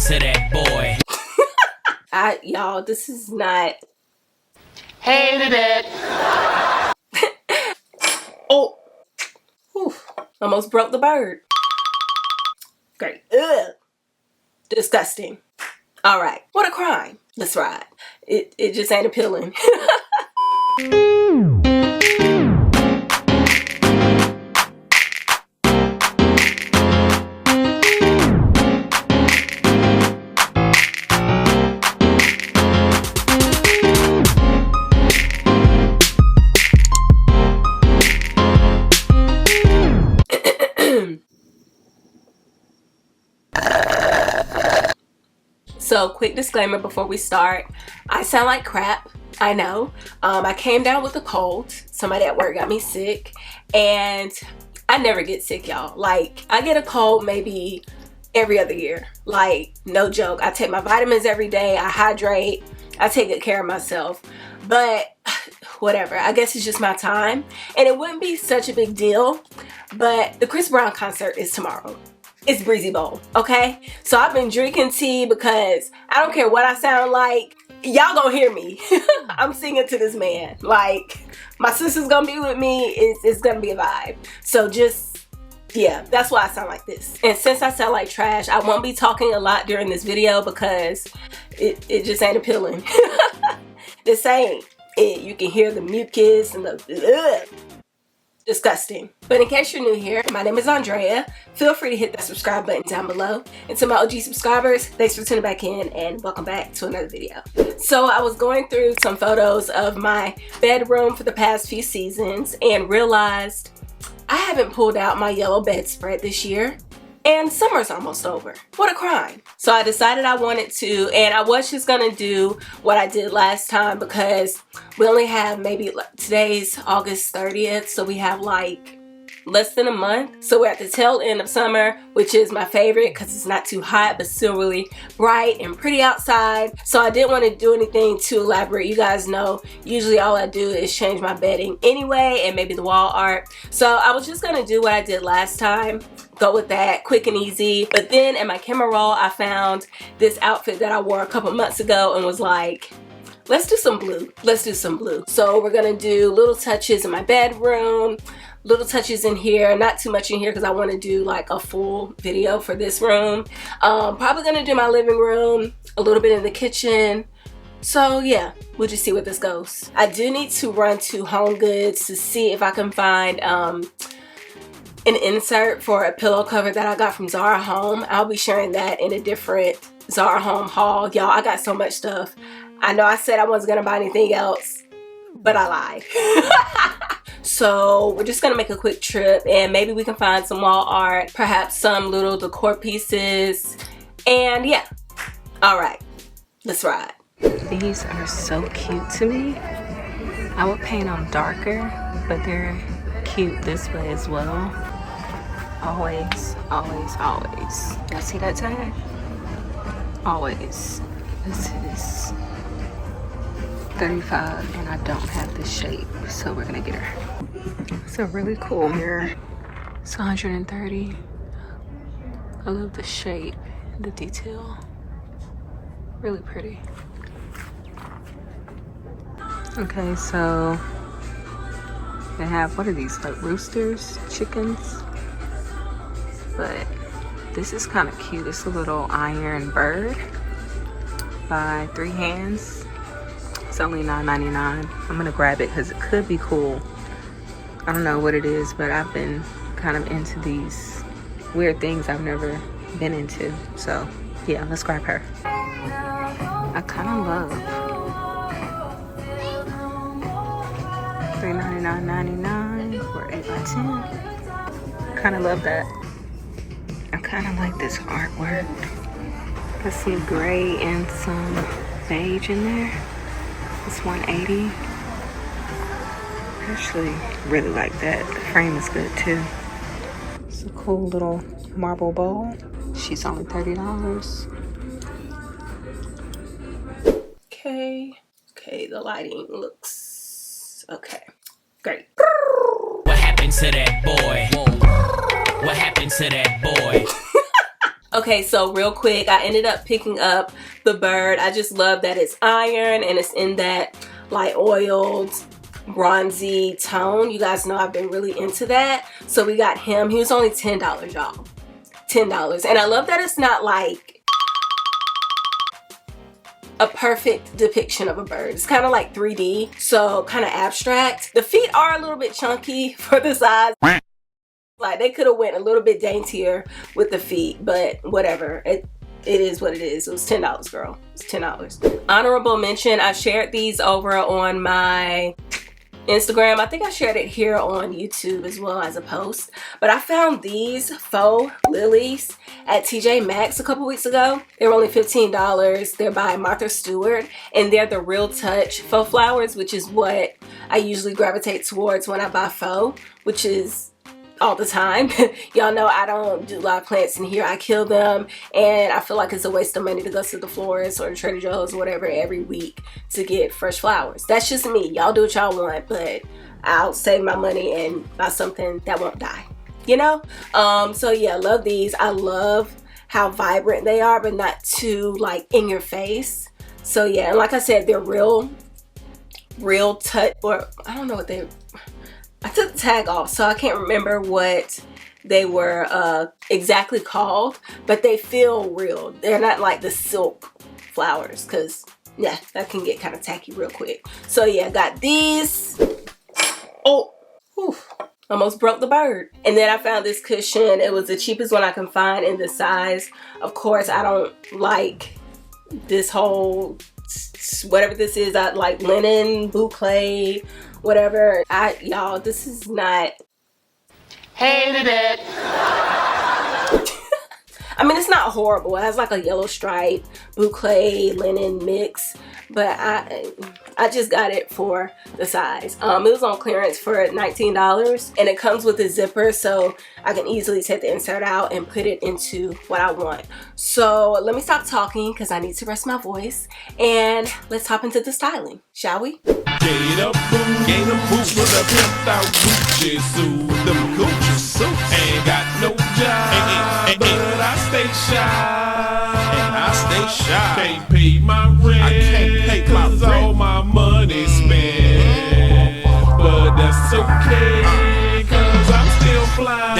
to that boy? Y'all, this is not. Hated it. Oh, whew. Almost broke the bird. Great. Ugh. Disgusting. All right. What a crime. Let's ride. It just ain't appealing. So, quick disclaimer before we start. I sound like crap. I know. I came down with a cold. Somebody at work got me sick. And I never get sick, y'all. Like, I get a cold maybe every other year. Like, no joke. I take my vitamins every day. I hydrate. I take good care of myself. But whatever. I guess it's just my time. And it wouldn't be such a big deal. But the Chris Brown concert is tomorrow. It's Breezy Bowl, okay? So I've been drinking tea because I don't care what I sound like. Y'all gonna hear me. I'm singing to this man. Like, my sister's gonna be with me. It's gonna be a vibe. So just, yeah, that's why I sound like this. And since I sound like trash, I won't be talking a lot during this video because it just ain't appealing. This ain't it. You can hear the mucus and the ugh. Disgusting. But in case you're new here, my name is Andrea. Feel free to hit that subscribe button down below. And to my OG subscribers, thanks for tuning back in and welcome back to another video. So I was going through some photos of my bedroom for the past few seasons and realized I haven't pulled out my yellow bedspread this year. And summer's almost over. What a crime. So I decided I wanted to, and I was just gonna do what I did last time because we only have maybe, today's August 30th, so we have like less than a month. So we're at the tail end of summer, which is my favorite because it's not too hot, but still really bright and pretty outside. So I didn't want to do anything too elaborate. You guys know, usually all I do is change my bedding anyway, and maybe the wall art. So I was just gonna do what I did last time. Go with that, quick and easy. But then in my camera roll, I found this outfit that I wore a couple months ago and was like, let's do some blue. Let's do some blue. So we're gonna do little touches in my bedroom, little touches in here, not too much in here because I want to do like a full video for this room. Probably gonna do my living room, a little bit in the kitchen. So yeah, we'll just see where this goes. I do need to run to Home Goods to see if I can find an insert for a pillow cover that I got from Zara Home. I'll be sharing that in a different Zara Home haul. Y'all, I got so much stuff. I know I said I wasn't gonna buy anything else, but I lied. So we're just gonna make a quick trip and maybe we can find some wall art, perhaps some little decor pieces, and yeah. All right, let's ride. These are so cute to me. I would paint them darker, but they're cute this way as well. Always, always, always. Y'all see that tag? Always. This is 35 and I don't have this shape, so we're gonna get her. It's a really cool mirror. It's 130. I love the shape, the detail. Really pretty. Okay, so they have, what are these, like roosters, chickens? But this is kind of cute. It's a little iron bird by 3 Hands. It's only $9.99. I'm gonna grab it because it could be cool. I don't know what it is, but I've been kind of into these weird things I've never been into. So yeah, let's grab her. I kind of love $399.99 for 8x10. Kind of love that. I kind of like this artwork. Got some gray and some beige in there. It's $180. I actually really like that. The frame is good too. It's a cool little marble bowl. She's only $30. Okay, the lighting looks okay. Great. What happened to that boy? What happened to that boy? Okay, so real quick, I ended up picking up the Bird. I just love that it's iron and it's in that light oiled bronzy tone. You guys know I've been really into that. So we got him. He was only $10, y'all. $10. And I love that it's not like a perfect depiction of a bird. It's kind of like 3D, so kind of abstract. The feet are a little bit chunky for the size. Like they could have went a little bit daintier with the feet, but whatever. It is what it is. It was $10, girl. It's $10. Honorable mention, I shared these over on my Instagram. I think I shared it here on YouTube as well as a post. But I found these faux lilies at TJ Maxx a couple weeks ago. They were only $15. They're by Martha Stewart, and they're the Real Touch faux flowers, which is what I usually gravitate towards when I buy faux, which is all the time. Y'all know I don't do live plants in here. I kill them, and I feel like it's a waste of money to go to the florist or the Trader Joe's or whatever every week to get fresh flowers. That's just me. Y'all do what y'all want, but I'll save my money and buy something that won't die, you know? So yeah, love these. I love how vibrant they are, but not too like in your face. So yeah, and like I said, they're real touch, or I don't know what they, I took the tag off, so I can't remember what they were exactly called, but they feel real. They're not like the silk flowers, because yeah, that can get kind of tacky real quick. So yeah, got these. Oh, whew, almost broke the bird. And then I found this cushion. It was the cheapest one I can find in the size. Of course, I don't like this whole whatever this is. I like linen, boucle, whatever. Y'all, this is not. Hated it. I mean, it's not horrible. It has like a yellow stripe, boucle, linen mix, but I just got it for the size. It was on clearance for $19, and it comes with a zipper, so I can easily take the insert out and put it into what I want. So let me stop talking because I need to rest my voice, and let's hop into the styling, shall we? Get up, gain a boost with a pimped out Gucci suit. Them Gucci suits ain't got no job, but I stay shy. Can't pay my rent, I can't pay my rent. All my money spent, but that's okay, cause I'm still fly.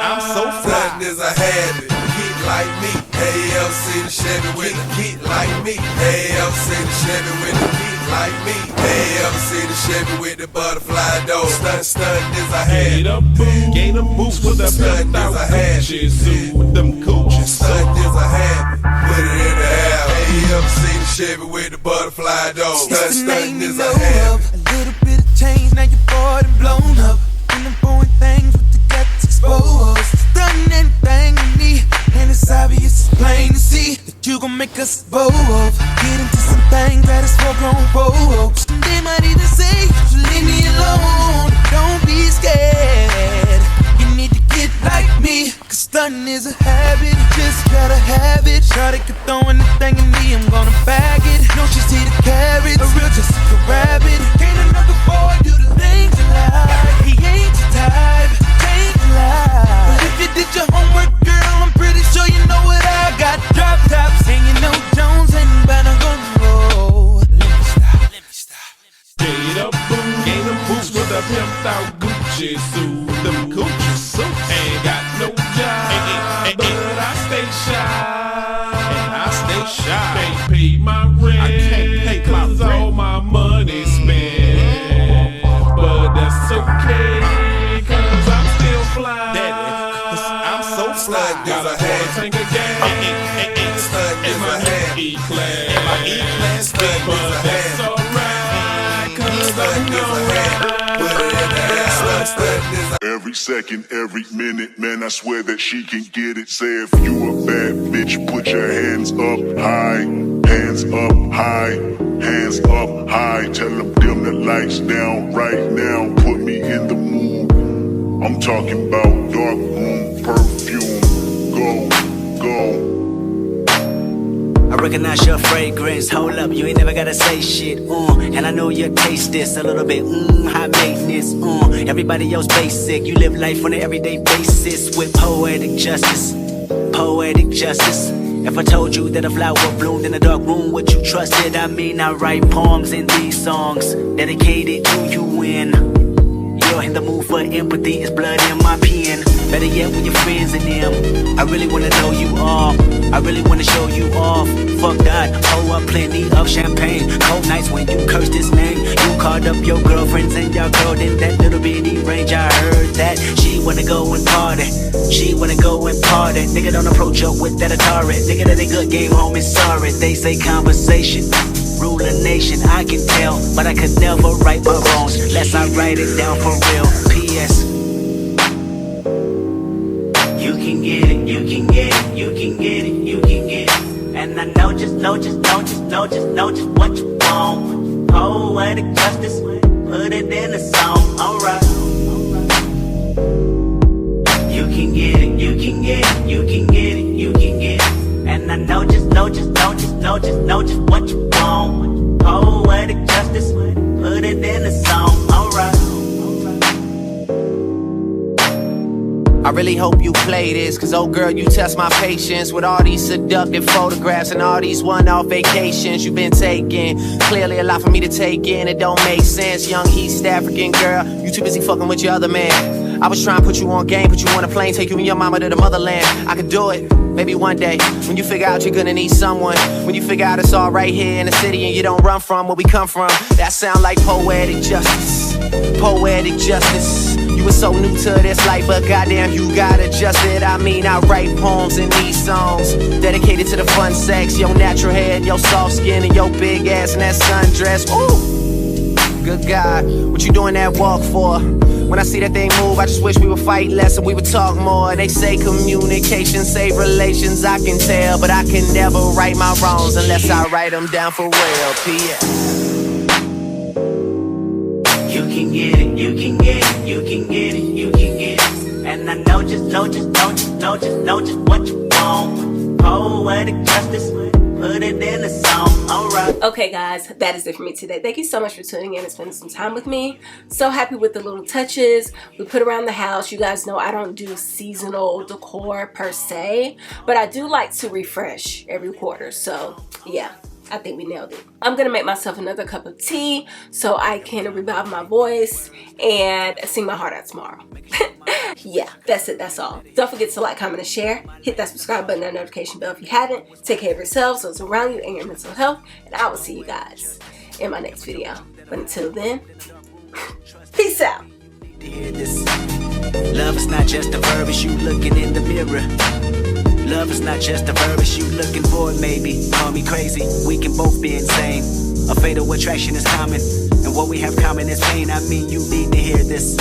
I'm so fly. Nothing is a habit, get like me. AFC the Chevy with a get like me. AFC the Chevy with a get like me. AFC the Chevy with the butterfly door. Stunt is a habit. Get up, gain a boost with a pimped out Gucci suit. Them Gucci Stunt suits. is a habit, put it in the air. AFC the Chevy with the butterfly door. Stunt is a habit. A little bit of change, now you're bored and blown up. And I'm pouring things with the guts exposed. Done anything to me, and it's obvious, it's plain to see that you gon' make us both get into some things that is for grown folks. And they might even say, so leave me alone. Don't be scared, you need to get like me, cause stunting is a habit, you just gotta have it. Shawty keep throwing the thing at me, I'm gonna bag it. No, she see the carrots, a real Jessica Rabbit. Can't another boy do the things you like. He ain't your type, ain't lie. But if you did your homework, girl, I'm pretty sure you know what I got. Drop tops, and you know Jones and better go roll. Let me stop. Get up, gain a boost with a pimped out Gucci suit. Them Gucci suits ain't got no job, but I stay shy. Can't pay my rent, I can't pay cause all my money spent, but that's okay, cause I'm still fly. I'm so fly. Got a whole tank of gas, and my E-Class, but that's alright, cause I know Put it in the air. Stunt is a Every second, every minute, man, I swear that she can get it. Say if you a bad bitch, put your hands up high, hands up high, hands up high. Tell them dim the lights down right now, put me in the mood. I'm talking about dark room perfume. Go, go. I recognize your fragrance, hold up, you ain't never gotta say shit, and I know you taste this a little bit, high maintenance, everybody else basic, you live life on an everyday basis with poetic justice. poetic justice. If I told you that a flower bloomed in a dark room, would you trust it? I mean, I write poems in these songs dedicated to you when you're in the mood for empathy. It's blood in my pen. Better yet, with your friends and them. I really wanna know you all. I really wanna show you off. Fuck that, pour up plenty of champagne. Cold nights when you cursed his name. You called up your girlfriends and y'all curled in that little bitty range. I heard that she wanna go and party. She wanna go and party. Nigga, don't approach her with that Atari. Nigga, that a good game, homie, sorry. They say conversation rule a nation, I can tell, but I could never right my wrongs unless I write it down for real. P.S. You can get it, you can get it, you can get it, you can get it. And I know just what you want. Poetic justice, put it in a song, alright. You can get it, you can get it, you can get it, you can get it. And I know just what you want. Poetic justice, put it in a song, alright. I really hope you play this, cause oh girl, you test my patience with all these seductive photographs and all these one-off vacations you've been taking. Clearly a lot for me to take in, it don't make sense. Young East African girl, you too busy fucking with your other man. I was trying to put you on game, put you on a plane, take you and your mama to the motherland. I could do it, maybe one day, when you figure out you're gonna need someone. When you figure out it's all right here in the city and you don't run from where we come from. That sound like poetic justice, poetic justice. You were so new to this life, but goddamn you got adjusted. I mean, I write poems in these songs dedicated to the fun sex, your natural hair and your soft skin and your big ass and that sundress. Ooh, good God, what you doing that walk for? When I see that thing move, I just wish we would fight less and we would talk more. They say communication save relations, I can tell, but I can never right my wrongs unless I write them down for real. P.S. You can get it, you can get it, you can get it, you can get it. And I know just what you want. Poetic justice, put it in a song, alright. Okay guys, that is it for me today. Thank you so much for tuning in and spending some time with me. So happy with the little touches we put around the house. You guys know I don't do seasonal decor per se, but I do like to refresh every quarter. So yeah, I think we nailed it. I'm gonna make myself another cup of tea so I can revive my voice and sing my heart out tomorrow. Yeah, that's it, that's all. Don't forget to like, comment, and share. Hit that subscribe button and notification bell if you haven't. Take care of yourselves, those around you, and your mental health. And I will see you guys in my next video. But until then, peace out. Love is not just a verb, it's you looking in the mirror. Love is not just a verb, it's you looking for it, maybe. Call me crazy, we can both be insane. A fatal attraction is common, and what we have common is pain. I mean, you need to hear this.